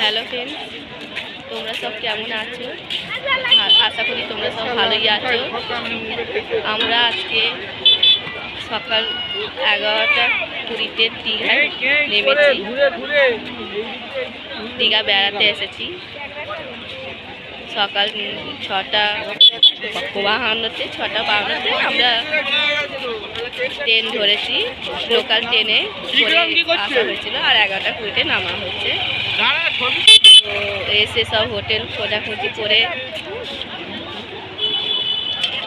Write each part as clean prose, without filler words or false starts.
Hello friends, তোমরা সব কেমন আছো? আশা করি তোমরা সব ভালোই আছো। আমরা আজকে সকাল 11:20 দীঘায় নেমেছি। দীঘা বেড়াতে এসেছি। সকাল 6:52 আমরা ট্রেন ধরেছি। লোকাল ট্রেনে করে আসা হয়েছিল, আর 11:20 নামা হয়েছে। তো এসে সব হোটেল খোঁজাখুঁজি করে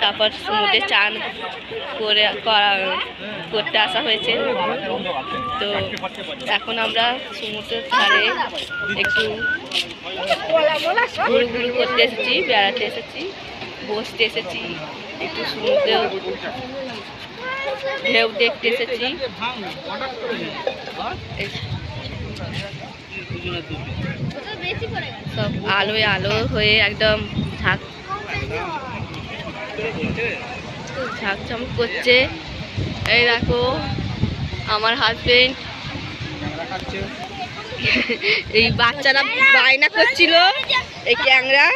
তারপর সমুদ্রে চান করতে আসা হয়েছে। তো এখন আমরা সমুদ্রের ধারে একটু ঘুরু করতে এসেছি, বেড়াতে এসেছি, বসতে এসেছি, একটু সমুদ্রে ঢেউ দেখতে এসেছি। সব আলোয় আলো হয়ে একদম ঝাঁকঝমক করছে। এই দেখো আমার হাজবেন্ড, এই বাচ্চারা বায়না করছিল এই ক্যাংরা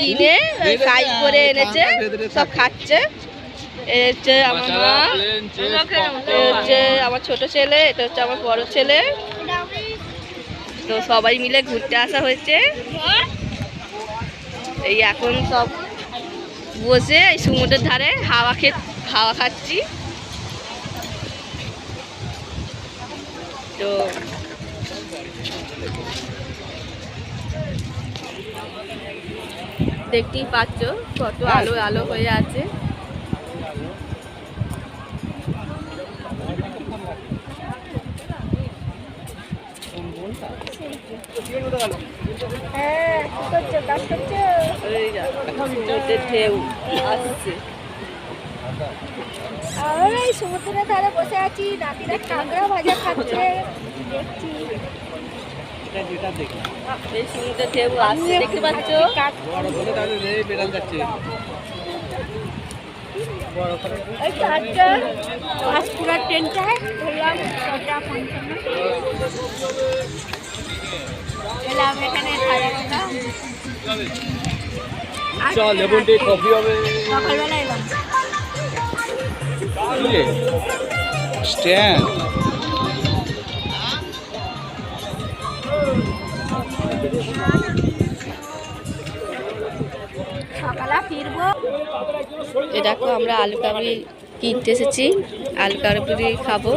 কিনে ফ্রাই করে এনেছে, সব খাচ্ছে। হচ্ছে আমার মা, হচ্ছে আমার ছোট ছেলে, এটা হচ্ছে আমার বড় ছেলে। তো সবাই মিলে ঘুরতে আসা হয়েছে। এই এখন সব বসে এই সমুদ্রের ধারে হাওয়া খাচ্ছি। তো দেখতেই পাচ্ছ কত আলো আলো হয়ে আছে। ঢেউ আসছে। আমরা এই সমুদ্রের ধারে বসে আছি, নাতিরা কাঁকড়া ভাজা খাচ্ছে, দেখছি। এই সমুদ্রের ঢেউ আসছে, দেখতে পাচ্ছ। ওই 4টা পাঁচপুরা ট্রেনটায় ধরলাম, 6:55 এলাম এখানে সাজাগোটা। চল লেবুন টি কফি হবে। সকালবেলা এলাম। স্ট্যান্ড সকালে ফিরবো। এ দেখো আমরা আলু কাবলি কিনতে এসেছি, আলু কাবলি খাবো।